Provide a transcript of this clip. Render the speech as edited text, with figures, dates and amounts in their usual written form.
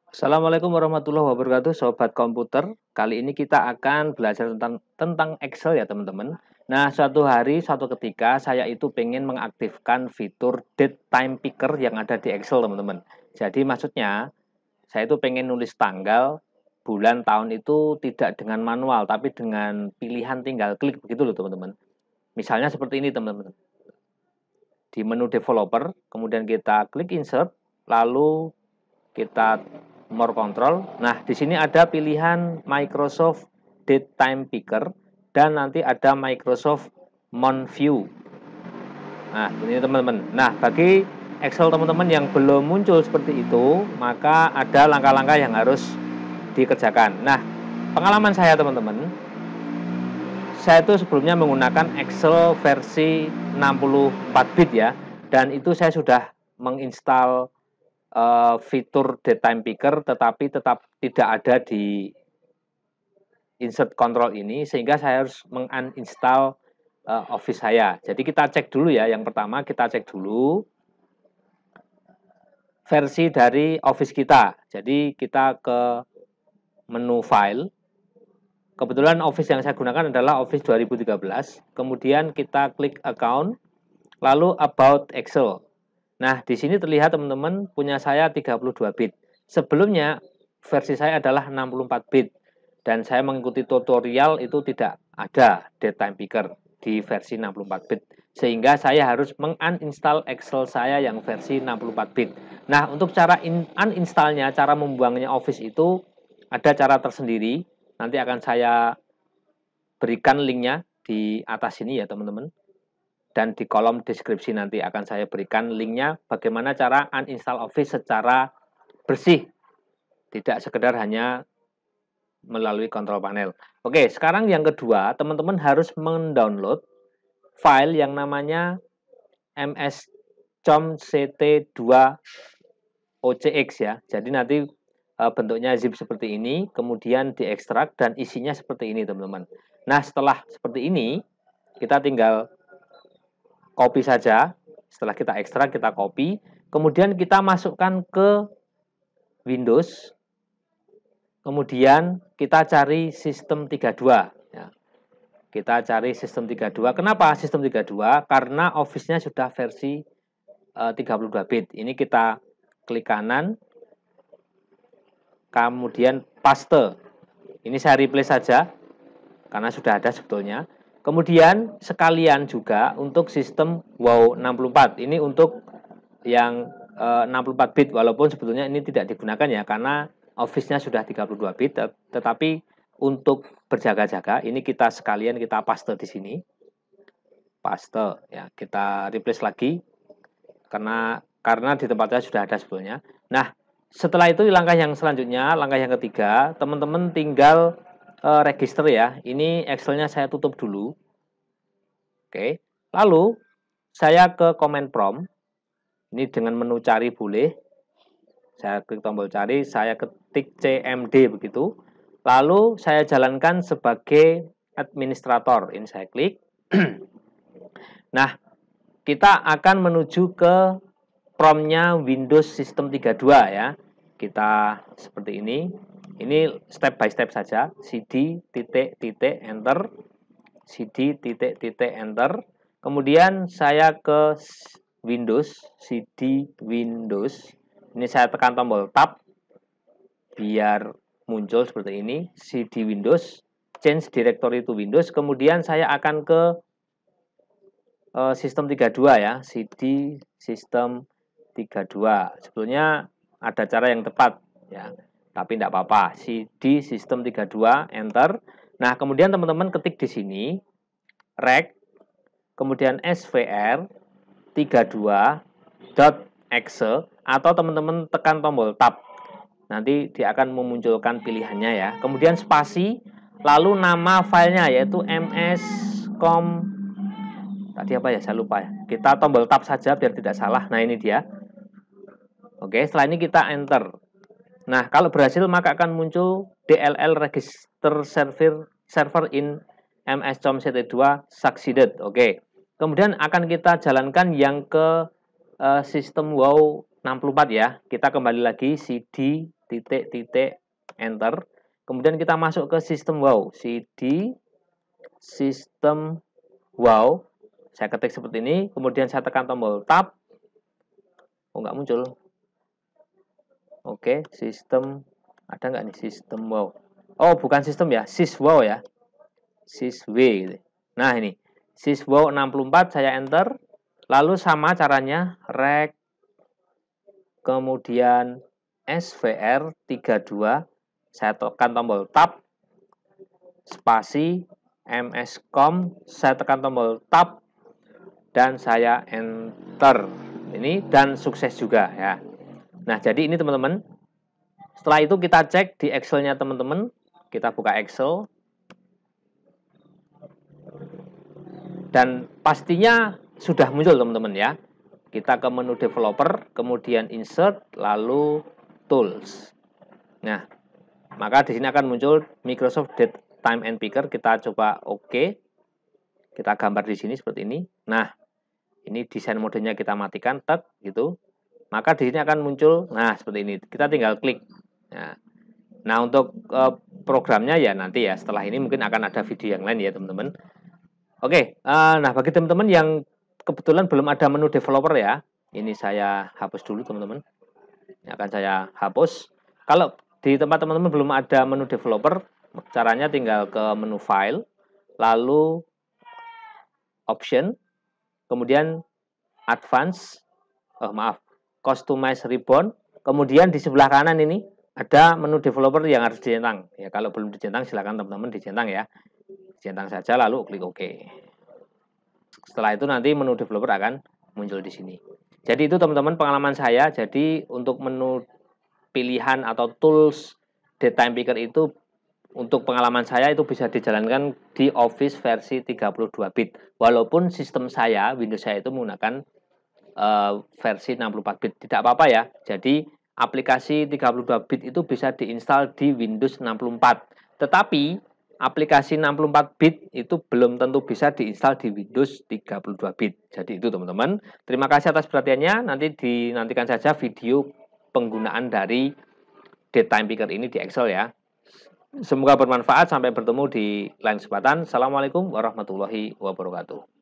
Assalamualaikum warahmatullahi wabarakatuh, sobat komputer. Kali ini kita akan belajar tentang Excel ya, teman-teman. Nah, suatu hari, suatu ketika saya itu pengen mengaktifkan fitur date time picker yang ada di Excel, teman-teman. Jadi maksudnya, saya itu pengen nulis tanggal, bulan, tahun itu tidak dengan manual, tapi dengan pilihan tinggal klik begitu loh, teman-teman. Misalnya seperti ini, teman-teman. Di menu developer, kemudian kita klik insert, lalu kita more control. Nah, di sini ada pilihan Microsoft Date Time Picker dan nanti ada Microsoft Month View. Nah, ini teman-teman. Nah, bagi Excel teman-teman yang belum muncul seperti itu, maka ada langkah-langkah yang harus dikerjakan. Nah, pengalaman saya teman-teman, saya itu sebelumnya menggunakan Excel versi 64 bit ya, dan itu saya sudah menginstal fitur date time picker, tetapi tetap tidak ada di insert control ini, sehingga saya harus menguninstall Office saya. Jadi kita cek dulu ya, yang pertama kita cek dulu versi dari Office kita. Jadi kita ke menu file. Kebetulan Office yang saya gunakan adalah Office 2013. Kemudian kita klik account, lalu about Excel. Nah, di sini terlihat teman-teman punya saya 32 bit. Sebelumnya versi saya adalah 64 bit dan saya mengikuti tutorial itu tidak ada date time picker di versi 64 bit. Sehingga saya harus menguninstall Excel saya yang versi 64 bit. Nah, untuk cara uninstallnya, cara membuangnya Office itu ada cara tersendiri. Nanti akan saya berikan linknya di atas sini ya, teman-teman. Dan di kolom deskripsi nanti akan saya berikan linknya bagaimana cara uninstall Office secara bersih, tidak sekedar hanya melalui kontrol panel. Oke, sekarang yang kedua, teman-teman harus mendownload file yang namanya mscomct2ocx ya. Jadi nanti bentuknya zip seperti ini, kemudian diekstrak dan isinya seperti ini, teman-teman. Nah, setelah seperti ini, kita tinggal copy saja. Setelah kita ekstrak, kita copy. Kemudian kita masukkan ke Windows. Kemudian kita cari sistem 32. Ya. Kita cari sistem 32. Kenapa sistem 32? Karena Office-nya sudah versi 32 bit. Ini kita klik kanan. Kemudian paste. Ini saya replace saja. Karena sudah ada sebetulnya. Kemudian sekalian juga untuk sistem WOW 64. Ini untuk yang 64 bit, walaupun sebetulnya ini tidak digunakan ya, karena Office-nya sudah 32 bit, tetapi untuk berjaga-jaga, ini kita sekalian kita paste di sini. Paste, ya, kita replace lagi, karena di tempatnya sudah ada sebetulnya. Nah, setelah itu langkah yang selanjutnya, langkah yang ketiga, teman-teman tinggal register ya. Ini Excel-nya saya tutup dulu. Oke. Lalu saya ke command prompt. Ini dengan menu cari boleh. Saya klik tombol cari, saya ketik CMD begitu. Lalu saya jalankan sebagai administrator. Ini saya klik. Nah, kita akan menuju ke prompt-nya Windows System 32 ya. Kita seperti ini. Ini step by step saja. CD titik enter. CD titik enter. Kemudian saya ke Windows, CD Windows. Ini saya tekan tombol tab biar muncul seperti ini. CD Windows, change directory to Windows. Kemudian saya akan ke sistem 32 ya, CD sistem 32. Sebetulnya ada cara yang tepat ya, tapi tidak apa-apa. CD sistem 32 enter. Nah, kemudian teman-teman ketik di sini rec kemudian svr 32.exe atau teman-teman tekan tombol tab. Nanti dia akan memunculkan pilihannya ya. Kemudian spasi, lalu nama filenya yaitu mscom tadi apa ya, saya lupa ya. Kita tombol tab saja biar tidak salah. Nah, ini dia. Oke, setelah ini kita enter. Nah, kalau berhasil maka akan muncul DLL register server in mscomct2 succeeded. Oke. Kemudian akan kita jalankan yang ke sistem WOW 64 ya. Kita kembali lagi CD titik enter. Kemudian kita masuk ke sistem wow, cd sistem wow. Saya ketik seperti ini, kemudian saya tekan tombol tab. Oh, nggak muncul. Oke, sistem ada nggak nih sistem wow? Oh, bukan sistem ya, syswow ya. Sysw gitu. Nah, ini syswow 64 saya enter. Lalu sama caranya rek kemudian svr 32 saya tekan tombol tab spasi mscom saya tekan tombol tab dan saya enter. Ini dan sukses juga ya. Nah, jadi ini teman-teman. Setelah itu kita cek di Excel-nya teman-teman. Kita buka Excel. Dan pastinya sudah muncul teman-teman ya. Kita ke menu developer, kemudian insert, lalu tools. Nah, maka di sini akan muncul Microsoft Date Time and Picker. Kita coba OK. Kita gambar di sini seperti ini. Nah, ini desain modenya kita matikan, tek gitu. Maka di sini akan muncul, nah seperti ini. Kita tinggal klik. Nah untuk programnya ya nanti ya. Setelah ini mungkin akan ada video yang lain ya teman-teman. Oke, nah bagi teman-teman yang kebetulan belum ada menu developer ya, ini saya hapus dulu teman-teman. Ini akan saya hapus. Kalau di tempat teman-teman belum ada menu developer, caranya tinggal ke menu file, lalu option, kemudian advance, customize ribbon, kemudian di sebelah kanan ini ada menu developer yang harus dicentang. Ya, kalau belum dicentang silakan teman-teman dicentang ya. Dicentang saja lalu klik OK. Setelah itu nanti menu developer akan muncul di sini. Jadi itu teman-teman pengalaman saya. Jadi untuk menu pilihan atau tools Date Time Picker itu untuk pengalaman saya itu bisa dijalankan di Office versi 32 bit. Walaupun sistem saya, Windows saya itu menggunakan versi 64 bit. Tidak apa-apa ya. Jadi aplikasi 32 bit itu bisa diinstal di Windows 64. Tetapi aplikasi 64 bit itu belum tentu bisa diinstal di Windows 32 bit. Jadi itu teman-teman. Terima kasih atas perhatiannya. Nanti dinantikan saja video penggunaan dari Date Time Picker ini di Excel ya. Semoga bermanfaat. Sampai bertemu di lain kesempatan. Assalamualaikum warahmatullahi wabarakatuh.